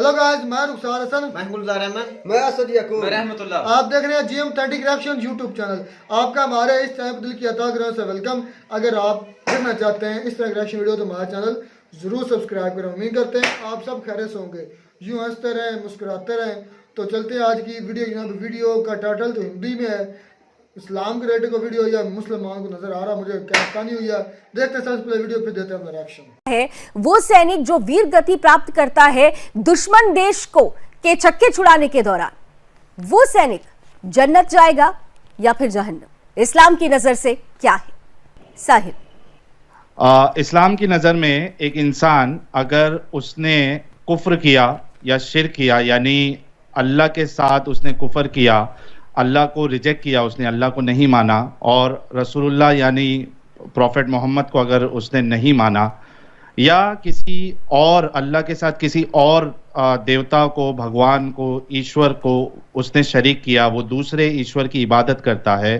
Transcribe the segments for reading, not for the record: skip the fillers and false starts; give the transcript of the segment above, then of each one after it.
Hello guys, मैं रुखसार हसन, मैं गुलजार अहमद, मैं असद याकूब, मैं रहमतुल्लाह। आप देख रहे हैं GM30 रिएक्शन यूट्यूब चैनल। आपका हमारे इस चैनल दिल की अता ग्रह से वेलकम। अगर आप देखना चाहते हैं इस तरह रिएक्शन वीडियो तो हमारा चैनल जरूर सब्सक्राइब करें। उम्मीद करते हैं आप सब खैरियत से होंगे, यूँ हंसते रहें, मुस्कुराते रहें। तो चलते हैं आज की वीडियो। जनाब वीडियो का टाइटल तो हिंदी में है, इस्लाम के रेटे को वीडियो या मुसलमान को नजर आ रहा, मुझे क्या कहानी हुई है देखते हैं पहले वीडियो, फिर देते हैं रिएक्शन। है वो सैनिक जो वीर गति प्राप्त करता है दुश्मन देश को के छक्के छुड़ाने के दौरान, वो सैनिक जन्नत जाएगा या फिर जहन्नम? इस्लाम की नजर से क्या है साहिल? इस्लाम की नज़र में एक इंसान अगर उसने कुफ्र किया या शिर्क किया, यानी अल्लाह के साथ उसने कुफ्र किया, अल्लाह को रिजेक्ट किया, उसने अल्लाह को नहीं माना, और रसूलुल्लाह यानी प्रॉफेट मोहम्मद को अगर उसने नहीं माना, या किसी और अल्लाह के साथ किसी और देवता को, भगवान को, ईश्वर को उसने शरीक किया, वो दूसरे ईश्वर की इबादत करता है।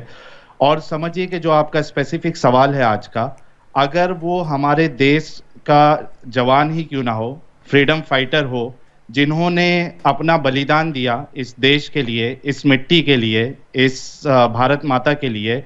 और समझिए कि जो आपका स्पेसिफिक सवाल है आज का, अगर वो हमारे देश का जवान ही क्यों ना हो, फ्रीडम फाइटर हो, जिन्होंने अपना बलिदान दिया इस देश के लिए, इस मिट्टी के लिए, इस भारत माता के लिए,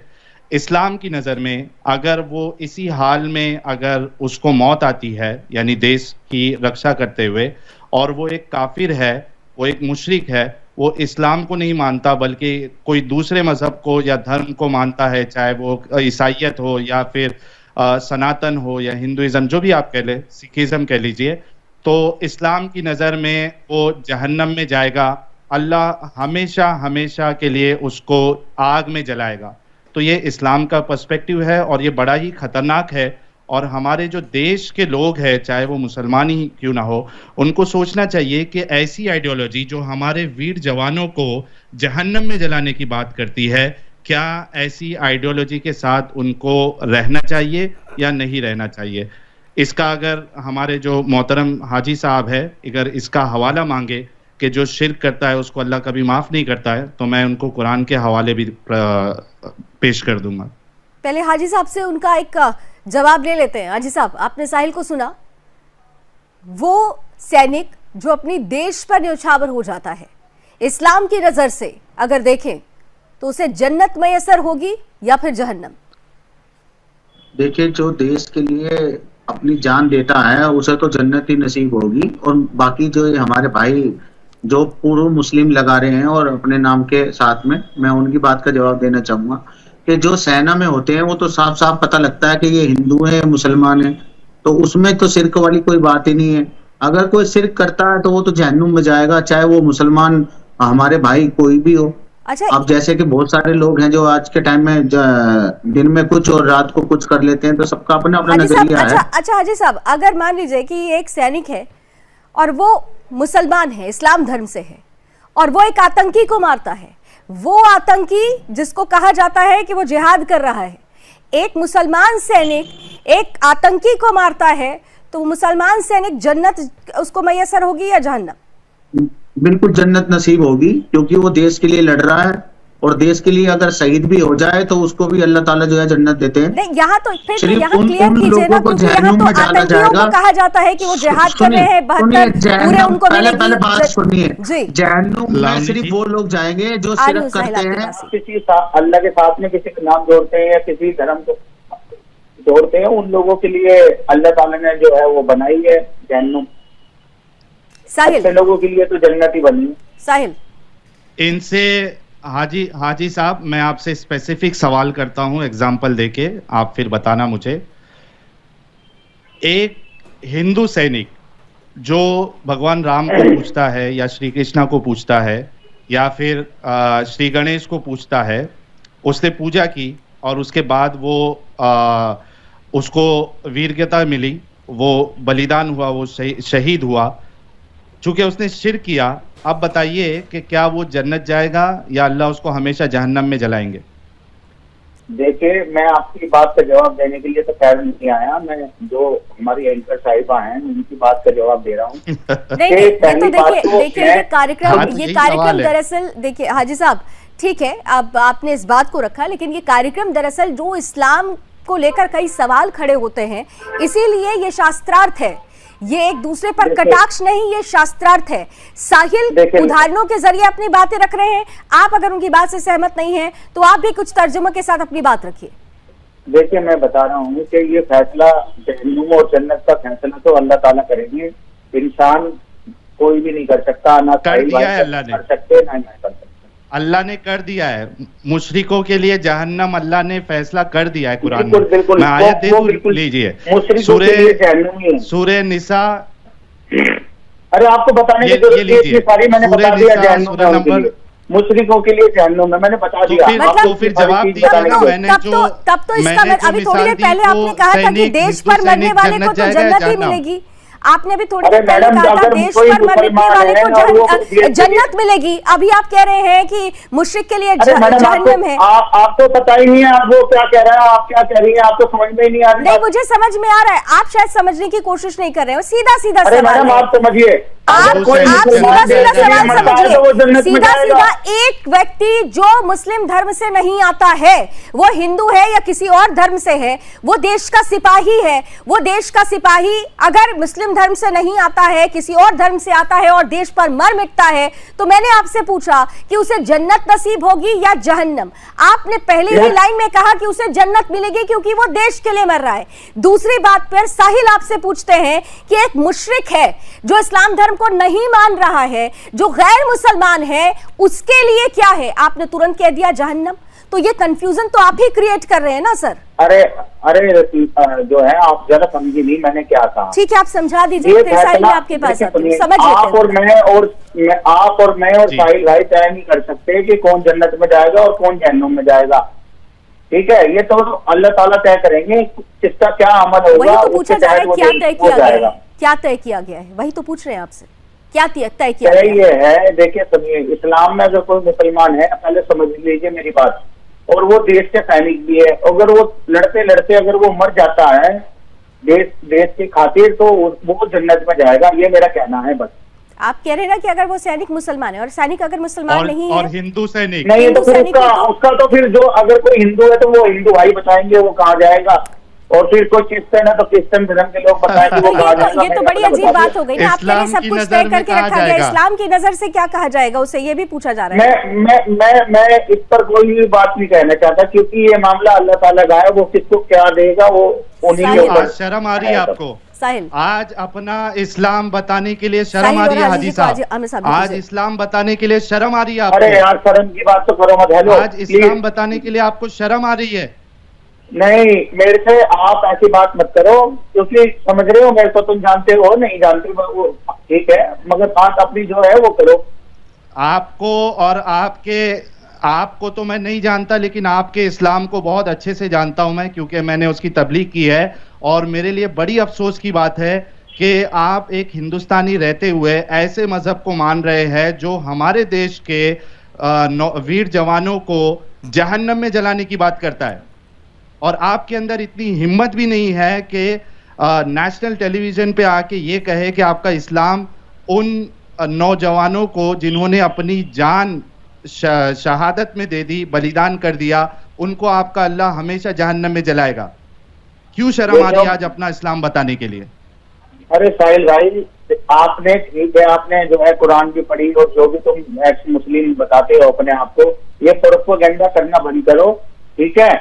इस्लाम की नज़र में अगर वो इसी हाल में अगर उसको मौत आती है, यानी देश की रक्षा करते हुए, और वो एक काफिर है, वो एक मुशरिक है, वो इस्लाम को नहीं मानता बल्कि कोई दूसरे मज़हब को या धर्म को मानता है, चाहे वो ईसाइयत हो या फिर सनातन हो या हिंदुइज्म, जो भी आप कह ले, सिखिज्म कह लीजिए, तो इस्लाम की नज़र में वो जहन्नम में जाएगा। अल्लाह हमेशा हमेशा के लिए उसको आग में जलाएगा। तो ये इस्लाम का पर्सपेक्टिव है और ये बड़ा ही ख़तरनाक है। और हमारे जो देश के लोग हैं, चाहे वो मुसलमान ही क्यों ना हो, उनको सोचना चाहिए कि ऐसी आइडियोलॉजी जो हमारे वीर जवानों को जहन्नम में जलाने की बात करती है, क्या ऐसी आइडियोलॉजी के साथ उनको रहना चाहिए या नहीं रहना चाहिए? इसका अगर हमारे जो मोहतरम हाजी साहब है, अगर इसका हवाला मांगे कि जो शिर्क करता है उसको अल्लाह कभी माफ़ नहीं करता है, तो मैं उनको कुरान के हवाले भी पेश कर दूंगा। पहले हाजी साहब से उनका एक जवाब ले लेते हैं। हाजी साहब, आपने साहिल को सुना, वो सैनिक जो अपनी देश पर न्यौछावर हो जाता है, इस्लाम की नज़र से अगर देखें तो उसे जन्नत मैसर होगी या फिर जहन्नम? देखिए, जो देश के लिए अपनी जान देता है उसे तो जन्नत ही नसीब होगी। और बाकी जो हमारे भाई जो पूर्व मुस्लिम लगा रहे हैं और अपने नाम के साथ में, मैं उनकी बात का जवाब देना चाहूंगा कि जो सेना में होते हैं वो तो साफ साफ पता लगता है कि ये हिंदू है, मुसलमान है, तो उसमें तो शिर्क वाली कोई बात ही नहीं है। अगर कोई शिर्क करता है तो वो तो जहन्नुम में जाएगा, चाहे वो मुसलमान हमारे भाई कोई भी हो। अच्छा, अब जैसे कि बहुत सारे लोग हैं जो आज के टाइम में दिन में कुछ और रात को कुछ कर लेते हैं, तो सबका अपना अपना नजरिया है। अच्छा हाजी साहब, अगर मान लीजिए कि ये एक सैनिक है और वो मुसलमान है, इस्लाम धर्म से है, और वो एक आतंकी को मारता है, वो आतंकी जिसको कहा जाता है कि वो जिहाद कर रहा है, एक मुसलमान सैनिक एक आतंकी को मारता है, तो मुसलमान सैनिक जन्नत उसको मैसर होगी या जहन्नम? बिल्कुल जन्नत नसीब होगी, क्योंकि वो देश के लिए लड़ रहा है, और देश के लिए अगर शहीद भी हो जाए तो उसको भी अल्लाह ताला जो है जन्नत देते हैं। नहीं, यहाँ तो फिर सिर्फ यहाँ उन क्लियर कीजिए ना, क्योंकि यहाँ तो आतंकियों को कहा जाता है कि वो जिहाद कर रहे हैं, 72 पूरे उनको पहले बात सुनिए जी। जहन्नुम में सिर्फ वो लोग जाएंगे जो शिरक करते हैं, किसी अल्लाह के साथ में किसी का नाम जोड़ते हैं या किसी धर्म को जोड़ते हैं, उन लोगों के लिए अल्लाह ताला ने जो है वो बनाई है जहन्नुम। साहिल, लोगों के लिए तो जन्नत ही बनी। साहिल, इनसे हाजी साहब, मैं आपसे स्पेसिफिक सवाल करता हूं एग्जाम्पल देके, आप फिर बताना मुझे। एक हिंदू सैनिक जो भगवान राम को पूछता है या श्री कृष्णा को पूछता है या फिर श्री गणेश को पूछता है, उसने पूजा की और उसके बाद वो उसको वीरगति मिली, वो बलिदान हुआ, वो शहीद हुआ, चूंकि उसने शिर्क किया। अब बताइए कि क्या वो जन्नत जाएगा या अल्लाह उसको हमेशा जहन्नम में जलाएंगे? देखिए, मैं आपकी बात का जवाब देने के लिए तो खैर नहीं आया, मैं जो हमारी एंकर साहिबा हैं उनकी बात का जवाब दे रहा हूँ। देखिए ये कार्यक्रम दरअसल, देखिए हाजी साहब, ठीक है, अब आपने इस बात को रखा, लेकिन ये कार्यक्रम दरअसल जो इस्लाम को लेकर कई सवाल खड़े होते हैं, इसीलिए ये शास्त्रार्थ है ये एक दूसरे पर देखिए- कटाक्ष नहीं, ये शास्त्रार्थ है। साहिल देखिए- उदाहरणों के जरिए अपनी बातें रख रहे हैं, आप अगर उनकी बात से सहमत नहीं हैं तो आप भी कुछ तर्जुमे के साथ अपनी बात रखिए। देखिए, मैं बता रहा हूँ कि ये फैसला जहन्नुम और जन्नत का फैसला तो अल्लाह ताला करेंगे, इंसान कोई भी नहीं कर सकता, ना कर साहिल दिया भाई है अल्लाह ने। कर सकते, ना मैं कर सकता। अल्लाह ने कर दिया है, मुशरिकों के लिए जहन्नम अल्लाह ने फैसला कर दिया है कुरान बिल्कुल, में। बिल्कुल। मैं आयत दे वो दूं, बिल्कुल लीजिए। मुशरिकों के लिए जहन्नुम ही है। सूरे निसा, अरे आपको बताने की ये जरूरत नहीं, लीजिए। इतनी सारी मैंने सूरे बता दिया निसा, जहन्नुम सूरे है उनके नंबर- लिए, मुशरिकों के लिए जहन्नुम है, मैंने बता तो दिया। फिर- आपको तो फिर सारी जवाब चीज़ दिया बताने ना की मैंने जरूरत- जो- तब तो इसका मैंने जो अभी थोड़ी देर मिसाल दी पहले वो आपने कहा था कि सैनिक, देश हिंदू पर मरने सैनिक वाले को जन्नत तो जाएगा या जन्नत ही जहन्नम? मिलेगी। आपने भी थोड़ी अरे देर पहले मैडम, कहा था अगर देश कोई पर मरने मुसलमान वाले है को ना, वो जन्नत मिलेगी। अभी आप कह रहे हैं कि मुशरिक के लिए अरे मैडम, जहन्नम है। आपको पता ही नहीं है आप वो क्या कह रहे हैं, आप क्या कह रही हैं, आपको समझ में ही नहीं आ रही नहीं, बात। मुझे समझ में आ रहा है, आप शायद समझने की कोशिश नहीं कर रहे हो। सीधा सीधा अरे सवाल मैडम, है। आप समझिए, आप अगर कोई सीधा मुसलमान सीधा देश के लिए सवाल मरता है तो वो जन्नत में सीधा जाएगा। सीधा एक व्यक्ति जो मुस्लिम धर्म से नहीं आता है, वो हिंदू है या किसी और धर्म से है, वो देश का सिपाही है। वो देश का सिपाही अगर मुस्लिम धर्म से नहीं आता है, किसी और धर्म से आता है और देश पर मर मिटता है, तो मैंने आपसे पूछा कि उसे जन्नत नसीब होगी या जहन्नम। आपने पहले ही लाइन में कहा कि उसे जन्नत मिलेगी क्योंकि वो देश के लिए मर रहा है। दूसरी बात पर साहिल आपसे पूछते हैं कि एक मुशरिक है जो इस्लाम धर्म को नहीं मान रहा है, जो गैर मुसलमान है, उसके लिए क्या है? आपने तुरंत कह दिया जहन्नम। तो ये कंफ्यूजन तो आप ही क्रिएट कर रहे हैं ना सर। अरे जो है, आप जरा समझी नहीं मैंने क्या कहा। ठीक है, आप समझा दीजिए, ये फिर साहिल फैसला मैं आपके पास देखिए, आती हूँ। सुनिए, समझ आप और लेते हैं। मैं और जी। साहिल भाई तय नहीं कर सकते कि कौन जन्नत में जाएगा और कौन जहन्नुम में जाएगा। ठीक है, ये तो अल्लाह ताला तय करेंगे किसका क्या अमल होगा। वही तो पूछा उसके जा रहा तहत है, वो क्या देश तय हो किया गया जाएगा। है? क्या तय किया गया है? वही तो पूछ रहे हैं आपसे, क्या तय किया तय गया है? ये है, देखिए सुनिए, इस्लाम में अगर कोई मुसलमान है, पहले समझ लीजिए मेरी बात, और वो देश के सैनिक भी है, अगर वो लड़ते लड़ते अगर वो मर जाता है देश की खातिर, तो वो जन्नत में जाएगा। ये मेरा कहना है बस। आप कह रहे हैं ना कि अगर वो सैनिक मुसलमान है, और सैनिक अगर मुसलमान नहीं और है, हिंदू सैनिक नहीं तो हिंदू फिर सैनिक तो- उसका तो फिर जो अगर कोई हिंदू है तो वो हिंदू भाई बताएंगे वो कहाँ जाएगा, और फिर कोई क्रिश्चियन है तो क्रिश्चियन धर्म के लोग बताएंगे वो कहाँ जाएगा। ये तो बड़ी अजीब बात हो गई ना। आपके लिए इस्लाम सब की कुछ नजर तय में करके कहा रखा गया, जाएगा। इस्लाम की नजर से क्या कहा जाएगा उसे, ये भी पूछा जा रहा है। मैं इस पर कोई भी बात नहीं कहना चाहता, क्योंकि ये मामला अल्लाह ताला का है, वो किसको क्या देगा वो उन्हीं के साहिल, ऊपर। आज शर्म आ रही है आपको? साहिल, आज अपना इस्लाम बताने के लिए शर्म साहिल आ रही है और हाजी हाजी को आमिर साहब? साहब आज दीजिए। इस्लाम बताने के लिए शर्म आ रही है अरे आपको? यार, शर्म की बात तो करो मत। हेलो, आज इस्लाम बताने के लिए आपको शर्म आ रही है? नहीं, मेरे से आप ऐसी बात मत करो, क्योंकि समझ रहे हो मेरे को, तुम जानते हो नहीं जानते वो ठीक है, मगर बात अपनी जो है वो करो। आपको और आपको तो मैं नहीं जानता, लेकिन आपके इस्लाम को बहुत अच्छे से जानता हूं मैं, क्योंकि मैंने उसकी तबलीग की है। और मेरे लिए बड़ी अफसोस की बात है कि आप एक हिंदुस्तानी रहते हुए ऐसे मजहब को मान रहे हैं जो हमारे देश के वीर जवानों को जहन्नम में जलाने की बात करता है। और आपके अंदर इतनी हिम्मत भी नहीं है कि नेशनल टेलीविजन पे आके ये कहे कि आपका इस्लाम उन नौजवानों को जिन्होंने अपनी जान शहादत में दे दी, बलिदान कर दिया, उनको आपका अल्लाह हमेशा जहन्नम में जलाएगा। क्यों शर्म आ रही है आज अपना इस्लाम बताने के लिए? अरे साहिल भाई, आपने ठीक है, आपने जो है कुरान भी पढ़ी, और जो भी तुम एक्स मुस्लिम बताते हो अपने आप को, ये प्रोपेगेंडा करना बंद करो। ठीक है,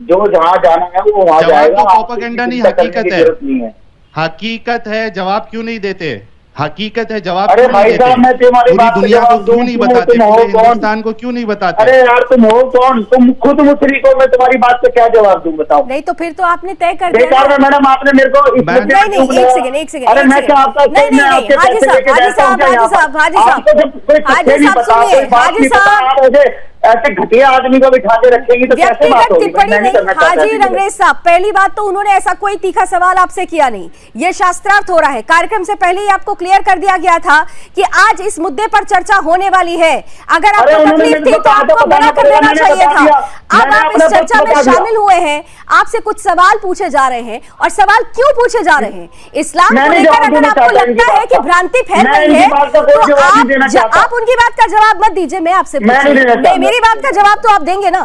जो जहाँ जाना है वो वहाँ जाएगा। प्रोपेगेंडा नहीं, हकीकत है। नहीं है, हकीकत है, जवाब क्यों नहीं देते? हकीकत है, जवाब अरे क्यों नहीं भाई देते? साहब, मैं तुम्हारी पूरी बात पे दुनिया को जवाब दूं, क्यों नहीं तुम बताते? हो पूरे कौन? हिंदुस्तान को क्यों नहीं बताते? अरे यार, तुम हो कौन? तुम खुद मुशरिक हो, मैं तुम्हारी बात पे क्या जवाब दूं बताओ? नहीं तो फिर तो आपने तय कर दिया बेकार ना। में मैडम, आपने मेरे को इस मुद्दे पे नहीं, क्यों एक बुलाया? सेकंड। अरे मैं क्या आपका नहीं, मैं आपके हाजी पैसे साहब, लेके हाजी बैठा हूं साहब, क्या यहाँ हाजी साहब, पर? हाजी साहब, आपको जब कोई हाजी तथ्य नहीं साहब पता, सुनिए, कोई बात हाजी नहीं पता, साहब। आप ऐसे घटिया आदमी को बिठा के रखेंगी तो कैसे बात व्यक्तिगत होगी? टिप्पणी मैं नहीं नहीं। करना चाहता हाजी ऐसी रंगरेज साहब, पहली बात तो उन्होंने ऐसा कोई तीखा सवाल आपसे किया नहीं, ये शास्त्रार्थ हो रहा है। कार्यक्रम से पहले ही आपको क्लियर कर दिया गया था कि आज इस मुद्दे पर चर्चा होने वाली है। अगर आपको तकलीफ थी तो आपको मना कर देना चाहिए था। अब आप इस चर्चा में शामिल हुए हैं, आपसे कुछ सवाल पूछे जा रहे हैं, और सवाल क्यों पूछे जा रहे हैं? इस्लाम को लेकर अगर आपको लगता है कि भ्रांति फैल रही है तो आप उनकी बात का जवाब मत दीजिए। मैं आपसे मेरी बात का जवाब तो आप देंगे ना।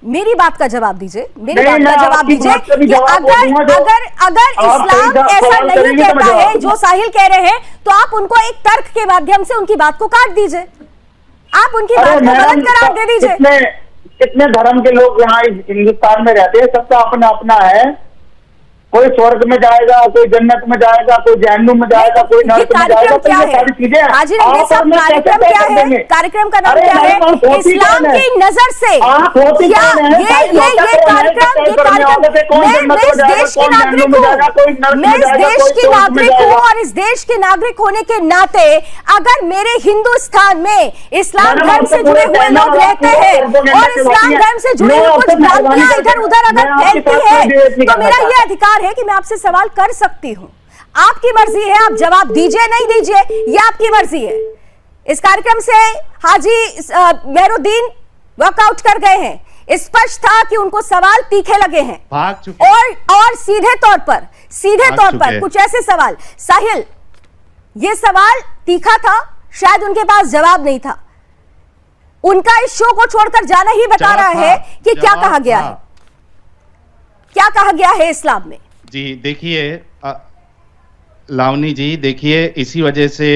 मेरी बात का जवाब दीजिए, मेरी नहीं, बात का मैं जवाब आपकी दीजिए बात का भी कि जवाब अगर दूंगा जो अगर अगर आप इस्लाम सही ऐसा सवाल नहीं करेंगे तो मैं कहता है जवाब जो साहिल कह रहे हैं, तो आप उनको एक तर्क के माध्यम से उनकी बात को काट दीजिए, आप उनकी बात को गलत करार दे दीजिए। कितने धर्म के लोग यहाँ हिंदुस्तान में रहते हैं, सबका अपना अपना है। कोई स्वर्ग में जाएगा, कोई जन्नत में जाएगा, कोई जहन्नुम में जाएगा, कोई नरक में जाएगा। तो ये सारी चीजें हाजी रंगीला साहब, कार्यक्रम क्या है? कार्यक्रम का नाम क्या है? इस्लाम की नजर से क्या ये कार्यक्रम, मैं इस देश की नागरिक हूँ, मैं इस देश की नागरिक हूँ, और इस देश के नागरिक होने के नाते अगर मेरे हिंदुस्तान में इस्लाम धर्म से जुड़े हुए लोग रहते हैं और इस्लाम धर्म से जुड़ी हुई कुछ भ्रांतियां इधर उधर अगर फैलती है, तो मेरा ये अधिकार है कि मैं आपसे सवाल कर सकती हूं। आपकी मर्जी है, आप जवाब दीजिए नहीं दीजिए, ये आपकी मर्जी है। इस कार्यक्रम से हाजी मेहरुद्दीन वॉकआउट कर गए हैं। स्पष्ट था कि उनको सवाल तीखे लगे हैं, भाग चुके और सीधे तौर पर कुछ ऐसे सवाल, साहिल ये सवाल तीखा था, शायद उनके पास जवाब नहीं था। उनका इस शो को छोड़कर जाना ही बता रहा है कि क्या कहा गया है, क्या कहा गया है इस्लाम में। जी देखिए लावनी जी, देखिए इसी वजह से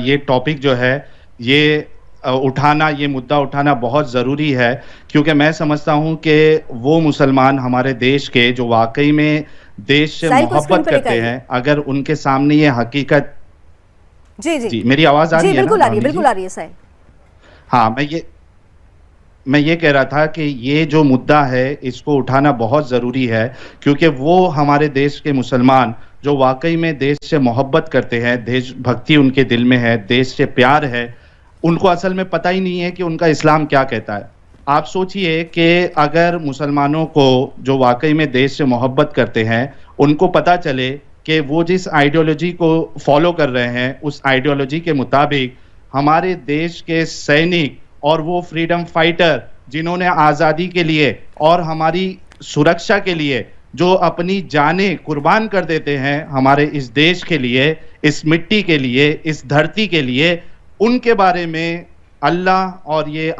ये टॉपिक जो है ये उठाना, ये मुद्दा उठाना बहुत ज़रूरी है, क्योंकि मैं समझता हूं कि वो मुसलमान हमारे देश के जो वाकई में देश से मोहब्बत करते हैं, अगर उनके सामने ये हकीकत। जी मेरी आवाज आ रही है? बिल्कुल आ रही है, बिल्कुल आ रही है साहिल। हाँ, मैं ये कह रहा था कि ये जो मुद्दा है इसको उठाना बहुत ज़रूरी है, क्योंकि वो हमारे देश के मुसलमान जो वाकई में देश से मोहब्बत करते हैं, देशभक्ति उनके दिल में है, देश से प्यार है, उनको असल में पता ही नहीं है कि उनका इस्लाम क्या कहता है। आप सोचिए कि अगर मुसलमानों को जो वाकई में देश से मोहब्बत करते हैं उनको पता चले कि वो जिस आइडियोलॉजी को फॉलो कर रहे हैं उस आइडियोलॉजी के मुताबिक हमारे देश के सैनिक और वो फ्रीडम फाइटर जिन्होंने आज़ादी के लिए और हमारी सुरक्षा के लिए जो अपनी जानें कुर्बान कर देते हैं हमारे इस देश के लिए, इस मिट्टी के लिए, इस धरती के लिए, उनके बारे में अल्लाह और ये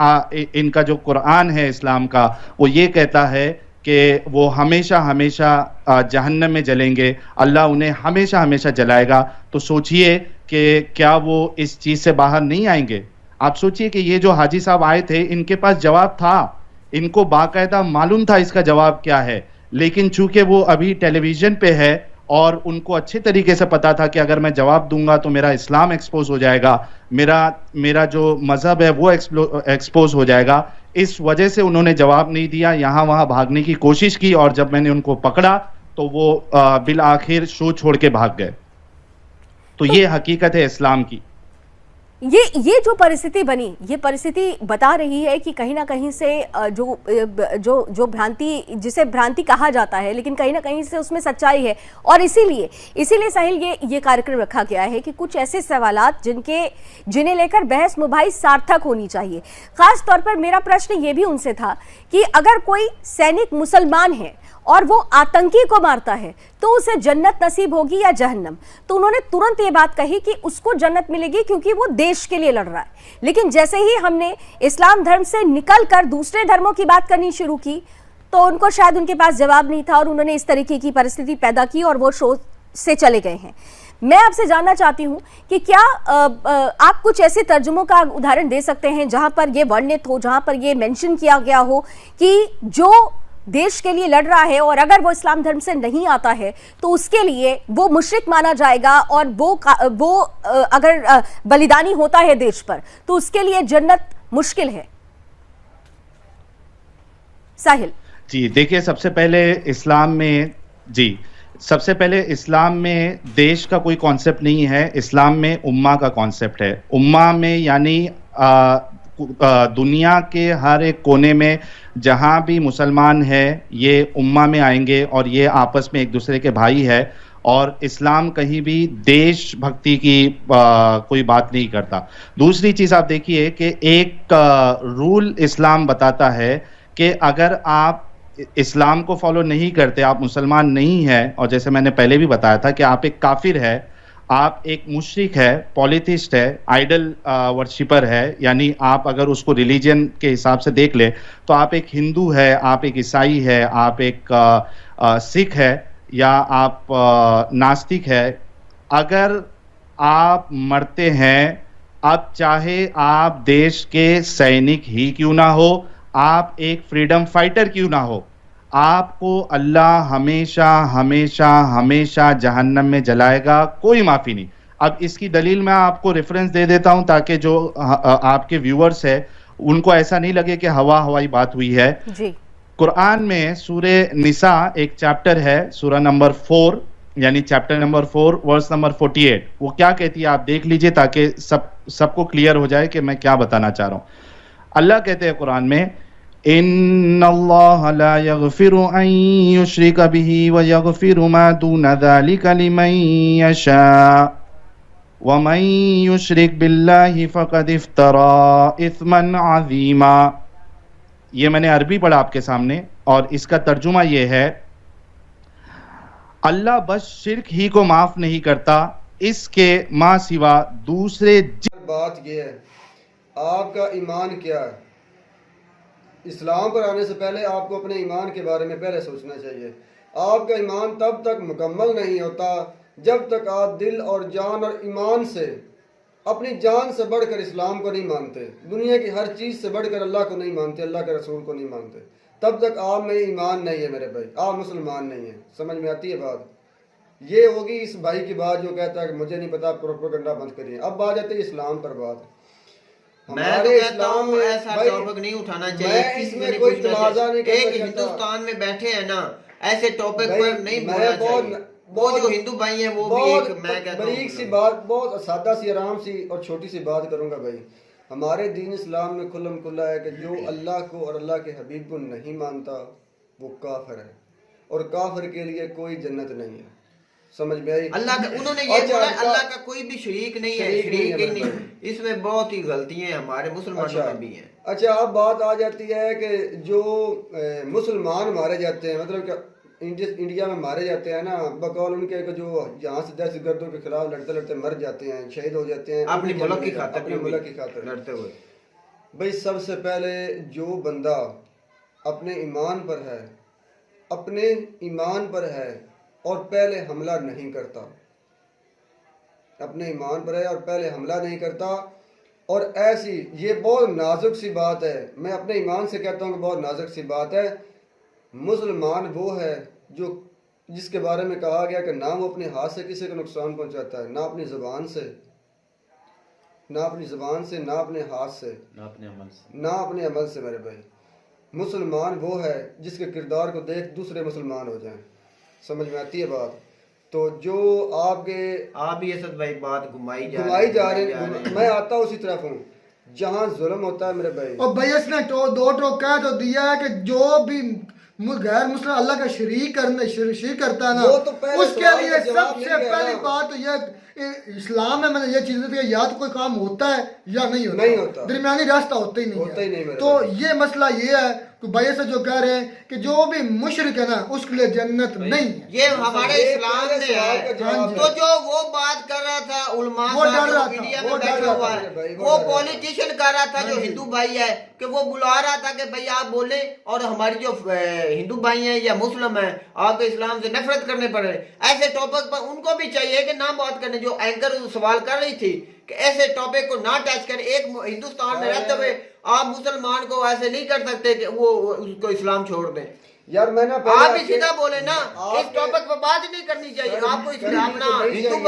इनका जो कुरान है इस्लाम का, वो ये कहता है कि वो हमेशा हमेशा जहन्नम में जलेंगे, अल्लाह उन्हें हमेशा हमेशा जलाएगा। तो सोचिए कि क्या वो इस चीज़ से बाहर नहीं आएंगे। आप सोचिए कि ये जो हाजी साहब आए थे इनके पास जवाब था, इनको बाकायदा मालूम था इसका जवाब क्या है, लेकिन चूंकि वो अभी टेलीविजन पे है और उनको अच्छे तरीके से पता था कि अगर मैं जवाब दूंगा तो मेरा इस्लाम एक्सपोज हो जाएगा, मेरा जो मजहब है वो एक्सपोज हो जाएगा, इस वजह से उन्होंने जवाब नहीं दिया, यहाँ वहाँ भागने की कोशिश की, और जब मैंने उनको पकड़ा तो वो बिल आखिर शो छोड़ के भाग गए। तो ये हकीकत है इस्लाम की। ये जो परिस्थिति बनी, ये परिस्थिति बता रही है कि कहीं ना कहीं से जो भ्रांति, जिसे भ्रांति कहा जाता है, लेकिन कहीं ना कहीं से उसमें सच्चाई है। और इसीलिए साहिल ये कार्यक्रम रखा गया है कि कुछ ऐसे सवालात जिन्हें लेकर बहस मुबाहिस सार्थक होनी चाहिए। खास तौर पर मेरा प्रश्न ये भी उनसे था कि अगर कोई सैनिक मुसलमान है और वो आतंकी को मारता है तो उसे जन्नत नसीब होगी या जहन्नम। तो उन्होंने तुरंत ये बात कही कि उसको जन्नत मिलेगी क्योंकि वो देश के लिए लड़ रहा है। लेकिन जैसे ही हमने इस्लाम धर्म से निकलकर दूसरे धर्मों की बात करनी शुरू की तो उनको शायद उनके पास जवाब नहीं था और उन्होंने इस तरीके की परिस्थिति पैदा की और वो शो से चले गए हैं। मैं आपसे जानना चाहती हूं कि क्या आप कुछ ऐसे तर्जुमों का उदाहरण दे सकते हैं जहां पर यह वर्णित हो, जहां पर यह मेंशन किया गया हो कि जो देश के लिए लड़ रहा है और अगर वो इस्लाम धर्म से नहीं आता है तो उसके लिए वो मुशरिक माना जाएगा और वो अगर बलिदानी होता है देश पर तो उसके लिए जन्नत मुश्किल है। साहिल जी देखिए, सबसे पहले इस्लाम में देश का कोई कॉन्सेप्ट नहीं है, इस्लाम में उम्मा का कॉन्सेप्ट है। उम्मा में यानी दुनिया के हर एक कोने में जहां भी मुसलमान है ये उम्मा में आएंगे और ये आपस में एक दूसरे के भाई है। और इस्लाम कहीं भी देशभक्ति की कोई बात नहीं करता। दूसरी चीज आप देखिए कि एक रूल इस्लाम बताता है कि अगर आप इस्लाम को फॉलो नहीं करते, आप मुसलमान नहीं हैं, और जैसे मैंने पहले भी बताया था कि आप एक काफिर है, आप एक मुशरिक है, पॉलिथिस्ट है, आइडल वर्शिपर है, यानी आप अगर उसको रिलीजन के हिसाब से देख ले तो आप एक हिंदू है, आप एक ईसाई है, आप एक सिख है, या आप नास्तिक है, अगर आप मरते हैं, अब चाहे आप देश के सैनिक ही क्यों ना हो, आप एक फ्रीडम फाइटर क्यों ना हो, आपको अल्लाह हमेशा हमेशा हमेशा जहन्नम में जलाएगा, कोई माफी नहीं। अब इसकी दलील मैं आपको रेफरेंस दे देता हूं ताकि जो आपके व्यूअर्स है उनको ऐसा नहीं लगे कि हवाई बात हुई है। जी। कुरान में सूरे निसा एक चैप्टर है, सूरा नंबर 4 यानी चैप्टर नंबर 4 वर्स नंबर 48, वो क्या कहती है आप देख लीजिए ताकि सबको क्लियर हो जाए कि मैं क्या बताना चाह रहा हूं। अल्लाह कहते हैं कुरान में, इन्नल्लाह ला यगफिरु अन युश्रिक बिही व यगफिरु मा दून ज़ालिका लिमन यशा व मन युश्रिक बिल्लाहि फक़द इफ्तरा इस्मन अज़ीमा। ये मैंने अरबी पढ़ा आपके सामने और इसका तर्जुमा ये है, अल्लाह बस शिर्क ही को माफ नहीं करता, इसके मां सिवा दूसरे बात यह है, आपका ईमान क्या है। इस्लाम पर आने से पहले आपको अपने ईमान के बारे में पहले सोचना चाहिए। आपका ईमान तब तक मुकम्मल नहीं होता जब तक आप दिल और जान और ईमान से, अपनी जान से बढ़कर इस्लाम को नहीं मानते, दुनिया की हर चीज़ से बढ़कर अल्लाह को नहीं मानते, अल्लाह के रसूल को नहीं मानते, तब तक आप में ईमान नहीं है मेरे भाई, आप मुसलमान नहीं है। समझ में आती है बात। ये होगी इस भाई की बात जो कहता है कि मुझे नहीं पता, प्रोपेगेंडा बंद करिए। अब आ जाते हैं इस्लाम पर बात। हमारे इस्लाम में ऐसा टॉपिक नहीं उठाना चाहिए। इसमें कोई तनाज़ा नहीं करना एक हिंदुस्तान में बैठे हैं ना, ऐसे टॉपिक पर नहीं बोलना चाहिए। वो जो हिंदू भाई हैं वो भी एक, मैं कहता हूं बरीक सी बात, बहुत सादा सी, आराम सी और छोटी सी बात करूंगा भाई। हमारे दीन इस्लाम में खुल्लम खुल्ला है कि जो अल्लाह को और अल्लाह के हबीब को नहीं मानता वो काफिर है, और काफिर के लिए कोई जन्नत नहीं है। समझ में आई? अल्लाह का उन्होंने ये बोला, अल्लाह का कोई भी शरीक नहीं है, शरीक ही नहीं। इसमें बहुत ही गलतियां हमारे मुसलमानों में भी हैं। अच्छा, अब बात आ जाती है कि जो मुसलमान मारे जाते हैं, मतलब कि इंडिया में मारे जाते हैं ना, बकौल उनके जो यहाँ से दहशतगर्दों के खिलाफ लड़ते लड़ते मर जाते हैं, शहीद हो जाते हैं अपने मुल्क की खातिर, अपने मुल्क की खातिर लड़ते हुए। भाई सबसे पहले जो बंदा अपने ईमान पर है, अपने ईमान पर है और पहले हमला नहीं करता, अपने ईमान पर है और पहले हमला नहीं करता, और ऐसी, ये बहुत नाजुक सी बात है, मैं अपने ईमान से कहता हूँ कि बहुत नाजुक सी बात है। मुसलमान वो है जो, जिसके बारे में कहा गया कि ना वो अपने हाथ से किसी को नुकसान पहुंचाता है, ना अपनी ज़बान से, ना अपनी ज़बान से, ना अपने हाथ से, ना अपने अमल से, ना अपने अमल से। मेरे भाई, मुसलमान वो है जिसके किरदार को देख दूसरे मुसलमान हो जाएं। समझ में आती है बात? तो जो आपके आप ये सब भाई बात घुमाई जा रहे हैं, मैं आता उसी तरफ हूँ जहाँ जुल्म होता है मेरे भाई। और भाई इसने दो टोका तो दिया है कि जो भी गैर मुस्लिम अल्लाह का शरीक करता है ना, वो तो उसके लिए सबसे पहली बात तो ये इस्लाम में मैंने ये चीज दी, या तो कोई काम होता है या नहीं होता, दरमियानी रास्ता होता ही नहीं है। तो ये मसला ये है तो भाई से जो कह रहे हैं कि जो भी मुशरिक है ना उसके लिए जन्नत नहीं है, ये हमारे इस्लाम में है। तो जो वो बात कर रहा था उलमा साहब मीडिया में बैठा हुआ है, वो पॉलिटिशियन कर रहा था जो हिंदू भाई है, कि वो बुला रहा था कि भाई आप बोले और हमारी जो हिंदू भाई हैं या मुस्लिम हैं आपको इस्लाम से नफरत करने पड़ रहे। ऐसे टॉपिक पर उनको भी चाहिए कि ना बात करने। जो एंकर सवाल कर रही थी कि ऐसे टॉपिक को ना टच करें, एक हिंदुस्तान में रहते हुए आप मुसलमान को ऐसे नहीं कर सकते कि वो उसको इस्लाम छोड़ दें। यार मैं ना आप भी सीधा बोले ना, इस टॉपिक पर बात नहीं करनी चाहिए। आपको इस्लाम अपना हिंदू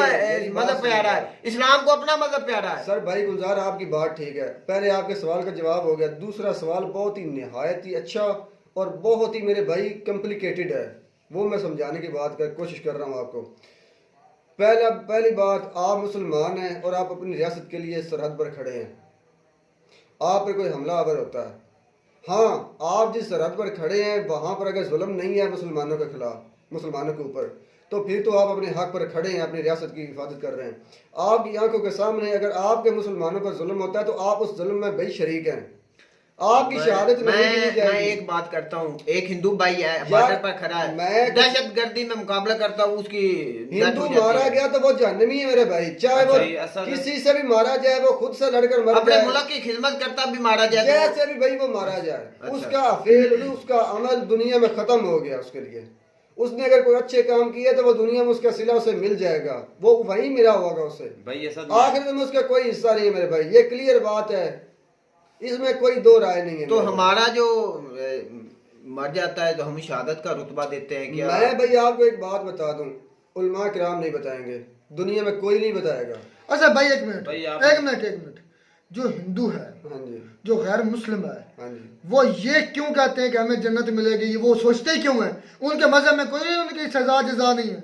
मजहब प्यारा है, इस्लाम को अपना मजहब प्यारा है। सर भाई गुलजार आपकी बात ठीक है, पहले आपके सवाल का जवाब हो गया। दूसरा सवाल बहुत ही निहायत ही अच्छा और बहुत ही मेरे भाई कॉम्प्लिकेटेड है, वो मैं समझाने की कोशिश कर रहा हूँ आपको। पहली बात, आप मुसलमान हैं और आप अपनी रियासत के लिए सरहद पर खड़े हैं, आप पर कोई हमला आवर होता है, हाँ आप जिस सरहद पर खड़े हैं वहाँ पर अगर जुल्म नहीं है मुसलमानों के खिलाफ, मुसलमानों के ऊपर, तो फिर तो आप अपने हक पर खड़े हैं, अपनी रियासत की हिफाजत कर रहे हैं। आपकी आंखों के सामने अगर आपके मुसलमानों पर जुल्म होता है तो आप उस जुल्म में भाई शरीक हैं। आपकी शहादत नहीं दी मैं जाएगी। एक बात करता हूँ, एक हिंदू भाई है बॉर्डर पर खड़ा है, मैं- दहशत गर्दी में मुकाबला करता हूँ, उसकी death हिंदू हो जाती मारा है। गया तो वो जहन्नमी है मेरे भाई, चाहे वो अच्छा, ये असल- किसी से भी मारा जाए, वो खुद से लड़कर मर अपने जाए, मुल्क की खिदमत करता भी मारा जाए तो जैसे भी भाई वो मारा जाए, अच्छा। उसका फेल, उसका अमल दुनिया में खत्म हो गया उसके लिए। उसने अगर कोई अच्छे काम किए तो वो दुनिया में उसका सिला उसे मिल जाएगा, वो वहीं मिला होगा उसे। भाई ऐसा आखिर में उसका कोई हिस्सा नहीं है मेरे भाई, ये क्लियर बात है, इसमें कोई दो राय नहीं है। तो मेरे भाई। हमारा जो मर जाता है तो हम शहादत का रुतबा देते हैं क्या? मैं भाई आपको एक बात बता दूं, उलमा किराम नहीं बताएंगे, दुनिया में कोई नहीं बताएगा। अच्छा भाई एक मिनट भाई एक मिनट एक मिनट, जो हिंदू है, हाँ जी, जो गैर मुस्लिम है, हाँ जी, वो ये क्यों कहते हैं कि हमें जन्नत मिलेगी? ये वो सोचते ही क्यों है? उनके मजहब में कोई उनकी सजा जजा नहीं है।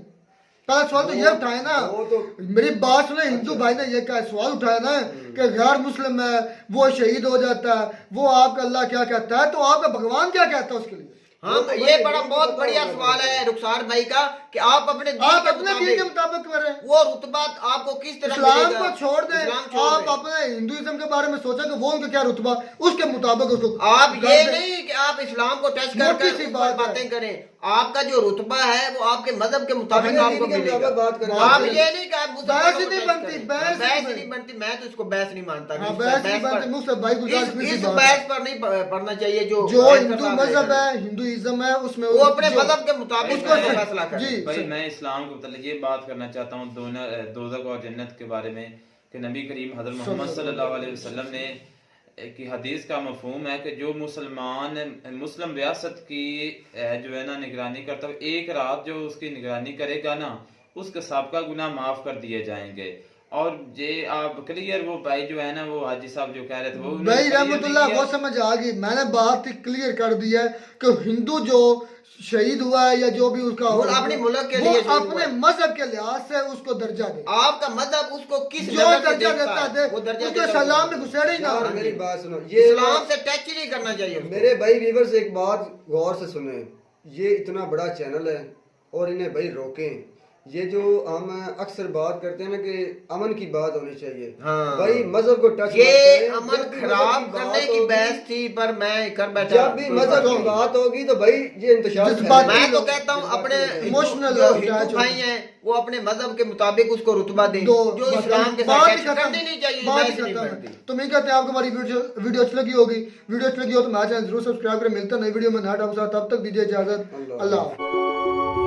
पहला सवाल तो ये उठाए ना, वो तो मेरी बात सुने, हिंदू भाई ने ये क्या सवाल उठाया ना कि गैर मुस्लिम है वो शहीद हो जाता है, वो आपका अल्लाह क्या कहता है, तो आपका भगवान क्या कहता है उसके लिए? हाँ, वो तो ये भाई बड़ा मुझे बहुत पता बढ़िया होगा। सवाल है रुखसार भाई का कि आप अपने दीन आप के अपने दीन के मुताबिक करें, वो रुतबा आपको किस तरह इस्लाम मिलेगा? को छोड़ दें, इस्लाम छोड़ आप दें। अपने हिंदुइज्म के बारे में सोचें कि वो उनका क्या रुतबा, उसके मुताबिक उसको आप कर ये दें। नहीं कि आप इस्लाम को टच कर मोटी कर सी उस पर बात है। बातें करें, आपका जो रुतबा है वो आपके मजहब के मुताबिक अपने आपको दीन के मिलेगा। मुताबिक बात करें। आप बात ये नहीं कि आप बहस ही मुसलमानों को नहीं टच बनती, करें। बहस ही बहस नहीं ही नहीं बनती, मैं तो इसको बहस नहीं मानता। हाँ, इस बहस नहीं पर- बनती, मुझसे भाई गुजारिश नहीं इस की बात बहस है। पर नहीं पढ़ना चाहिए जो जो बहस हिंदू करता मजहब है। है, हिंदुइज्म है, उसमें वो अपने जो- मजहब के मुताबिक उसको उसको फैसला करे। जी भाई सही। मैं इस्लाम के मतलब ये बात करना चाहता हूँ दोज़ख और जन्नत के बारे में कि नबी करीम हज़रत मोहम्मद सल्लल्लाहु अलैहि वसल्लम ने की हदीस का मफहूम है कि जो मुस्लिम रियासत की जो है ना निगरानी करता है, एक रात जो उसकी निगरानी करेगा ना, उसके सबका गुनाह माफ कर दिए जाएंगे। और ये आप क्लियर वो भाई जो है ना, वो हाजी साहब जो कह रहे थे वो भाई रहमतुल्लाह वो समझ आ गई, मैंने बात ही क्लियर कर दी है कि हिंदू जो शहीद हुआ है या जो भी उसका वो अपने मुल्क के वो लिए शहीद हुआ अपने है। मजहब के लिहाज से उसको दर्जा दे, आपका मजहब उसको किस जो लेवल पे दर्जा देखता देता है, दे, वो दर्जा उसके देता है। सलाम में घुसेड़े ही ना। यार मेरी बात सुनो, ये इस्लाम से टच ही नहीं करना चाहिए उसको। मेरे भाई व्यूवर्स एक बात गौर से सुने, ये इतना बड़ा चैनल है और इन्हें भाई रोकें। ये जो हम अक्सर बात करते हैं ना कि अमन की बात होनी चाहिए, हाँ। भाई मजहब को टच ये मत करें। अमन जब भी खराब मजहब की करने बात की होगी- बहस थी, पर मैं कर बैठा। जब भी मजहब की बात होगी तो भाई ये इंतशार जज्बाती फैलेगा। मैं तो कहता हूँ अपने Emotional जो attach हिंदू होते भाई हैं वो अपने मजहब के मुताबिक उसको रुतबा दें, दो जो बस इस्लाम के बात साथ ही टच खत्म, करनी नहीं चाहिए, बात ही बहस नहीं खत्म है। बनती। तो मैं कहते हैं आपको हमारी वीडियो अच्छी लगी होगी, वीडियो अच्छी लगी हो तो हमारे चैनल जरूर सब्सक्राइब करें। मिलता है नई वीडियो में नया टॉपिक के साथ, तब तक दीजिए इजाजत, अल्लाह। अल्लाह।